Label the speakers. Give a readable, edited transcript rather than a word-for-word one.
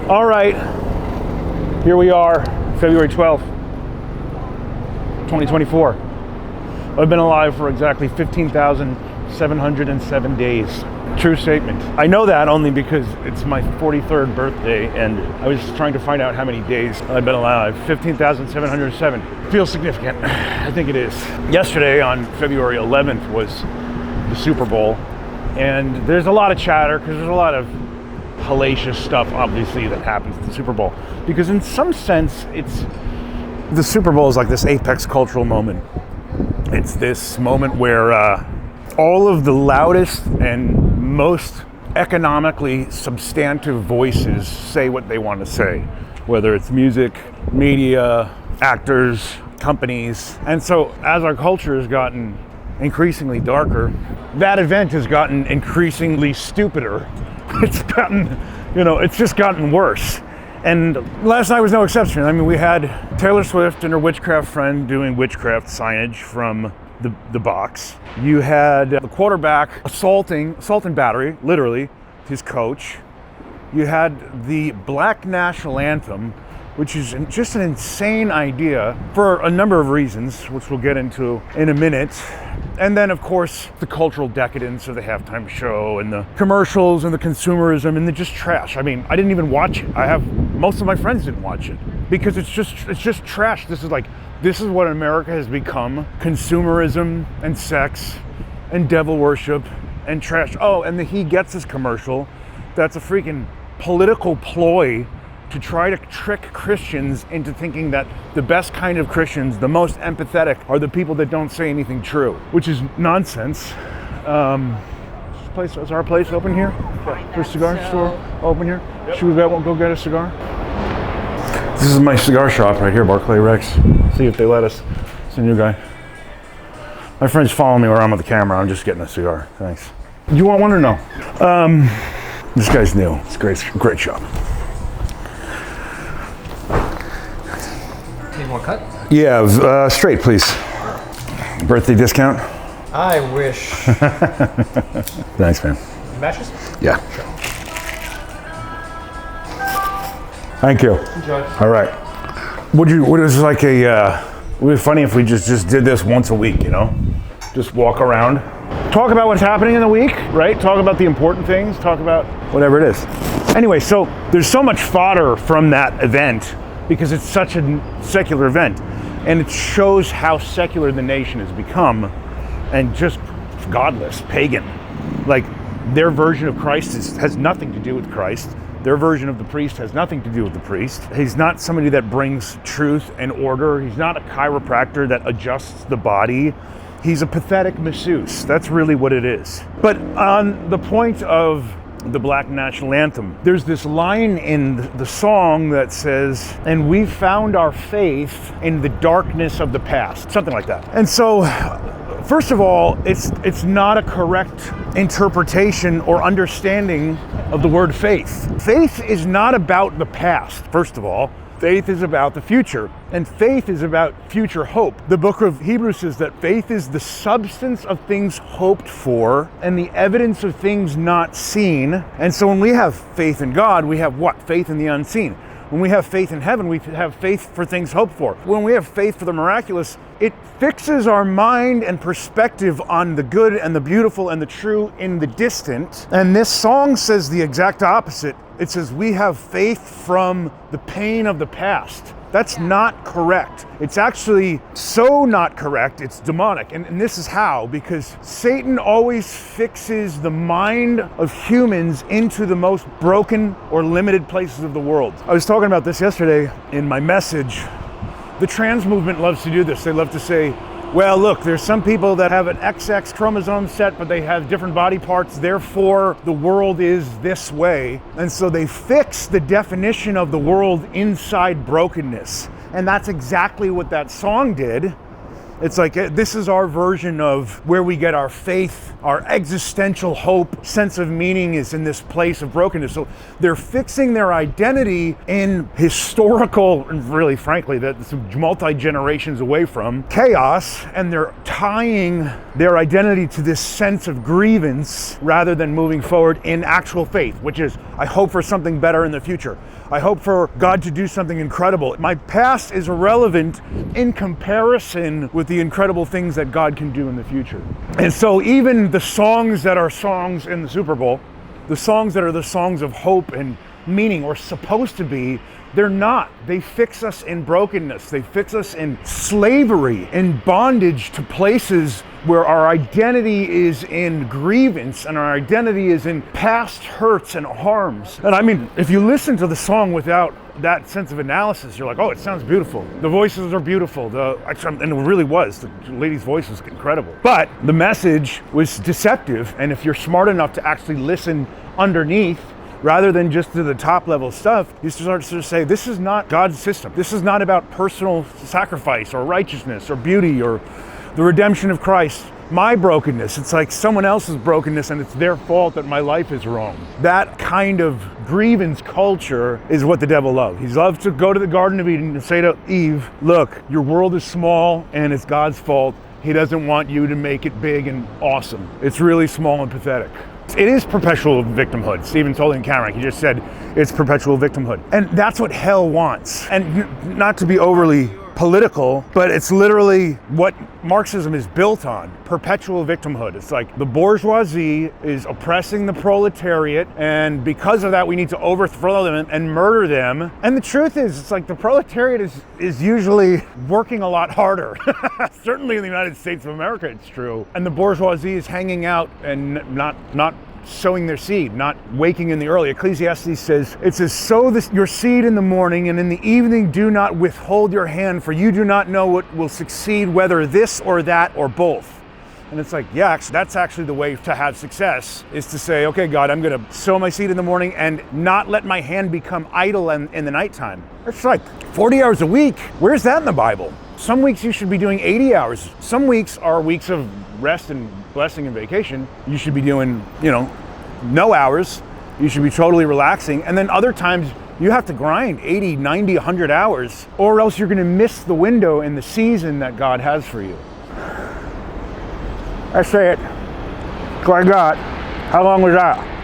Speaker 1: All right, here we are, February 12th, 2024. I've been alive for exactly 15,707 days. True statement. I know that only because it's my 43rd birthday and I was trying to find out how many days I've been alive. 15,707. Feels significant. I think it is. Yesterday on February 11th was the Super Bowl, and there's a lot of chatter because there's a lot of hellacious stuff obviously that happens at the Super Bowl, because in some sense the Super Bowl is like this apex cultural moment. It's this moment where all of the loudest and most economically substantive voices say what they want to say, whether it's music, media, actors, companies. And so as our culture has gotten increasingly darker, that event has gotten increasingly stupider. It's gotten, it's just gotten worse. And last night was no exception. I mean, we had Taylor Swift and her witchcraft friend doing witchcraft signage from the box. You had the quarterback assault and battery, literally, his coach. You had the Black National Anthem, which is just an insane idea for a number of reasons, which we'll get into in a minute. And then, of course, the cultural decadence of the halftime show and the commercials and the consumerism and the just trash. I mean, I didn't even watch it. Most of my friends didn't watch it because it's just trash. This is what America has become: consumerism and sex and devil worship and trash. Oh, and the He Gets Us commercial. That's a freaking political ploy to try to trick Christians into thinking that the best kind of Christians, the most empathetic, are the people that don't say anything true, which is nonsense. Is our place open here? For a cigar store open here? Yep. Should we go get a cigar? This is my cigar shop right here, Barclay Rex. See if they let us. It's a new guy. My friends follow me around with the camera. I'm just getting a cigar. Thanks. Do you want one or no? This guy's new. It's a great shop.
Speaker 2: Need more cut?
Speaker 1: Yeah, straight, please. Birthday discount?
Speaker 2: I wish.
Speaker 1: Thanks, man.
Speaker 2: Matches?
Speaker 1: Yeah. Sure. Thank you.
Speaker 2: Enjoy.
Speaker 1: All right. Would it be funny if we just did this once a week, Just walk around. Talk about what's happening in the week, right? Talk about the important things. Talk about whatever it is. Anyway, so there's so much fodder from that event because it's such a secular event. And it shows how secular the nation has become and just godless, pagan. Like, their version of Christ has nothing to do with Christ. Their version of the priest has nothing to do with the priest. He's not somebody that brings truth and order. He's not a chiropractor that adjusts the body. He's a pathetic masseuse. That's really what it is. But on the point of the Black National Anthem, there's this line in the song that says, "And we found our faith in the darkness of the past," something like that. And so, first of all, it's not a correct interpretation or understanding of the word faith. Faith is not about the past, first of all. Faith is about the future, and faith is about future hope. The book of Hebrews says that faith is the substance of things hoped for and the evidence of things not seen. And so when we have faith in God, we have what? Faith in the unseen. When we have faith in heaven, we have faith for things hoped for. When we have faith for the miraculous, it fixes our mind and perspective on the good and the beautiful and the true in the distant. And this song says the exact opposite. It says we have faith from the pain of the past. That's not correct. It's actually so not correct, it's demonic. And this is how, because Satan always fixes the mind of humans into the most broken or limited places of the world. I was talking about this yesterday in my message. The trans movement loves to do this. They love to say, well, look, there's some people that have an XX chromosome set, but they have different body parts, therefore the world is this way. And so they fix the definition of the world inside brokenness. And that's exactly what that song did. It's like, this is our version of where we get our faith, our existential hope, sense of meaning is in this place of brokenness. So they're fixing their identity in historical, really frankly, that's multi-generations away from chaos, and they're tying their identity to this sense of grievance rather than moving forward in actual faith, which is, I hope for something better in the future. I hope for God to do something incredible. My past is irrelevant in comparison with the incredible things that God can do in the future. And so even the songs that are songs in the Super Bowl, the songs that are the songs of hope and meaning, or supposed to be, they're not. They fix us in brokenness. They fix us in slavery, in bondage to places where our identity is in grievance and our identity is in past hurts and harms. And I mean, if you listen to the song without that sense of analysis, you're like, oh, it sounds beautiful. The voices are beautiful. And it really was. The lady's voice was incredible. But the message was deceptive. And if you're smart enough to actually listen underneath, rather than just to the top level stuff, you start to say, this is not God's system. This is not about personal sacrifice or righteousness or beauty or the redemption of Christ. My brokenness, it's like someone else's brokenness and it's their fault that my life is wrong. That kind of grievance culture is what the devil loves. He loves to go to the Garden of Eden and say to Eve, look, your world is small and it's God's fault. He doesn't want you to make it big and awesome. It's really small and pathetic. It is perpetual victimhood. Stephen told in Cameron, he just said it's perpetual victimhood. And that's what hell wants. And not to be overly political, but it's literally what Marxism is built on, perpetual victimhood. It's like the bourgeoisie is oppressing the proletariat, and because of that we need to overthrow them and murder them. And the truth is, it's like the proletariat is usually working a lot harder. Certainly in the United States of America it's true. And the bourgeoisie is hanging out and not sowing their seed, not waking in the early. Ecclesiastes says, it says, sow your seed in the morning, and in the evening do not withhold your hand, for you do not know what will succeed, whether this or that or both. And it's like, yeah, that's actually the way to have success, is to say, okay, God, I'm gonna sow my seed in the morning and not let my hand become idle in the nighttime. It's like 40 hours a week. Where's that in the Bible? Some weeks you should be doing 80 hours. Some weeks are weeks of rest and blessing and vacation. You should be doing, no hours. You should be totally relaxing. And then other times you have to grind 80, 90, 100 hours, or else you're gonna miss the window and the season that God has for you. I say it. That's what I got. How long was that?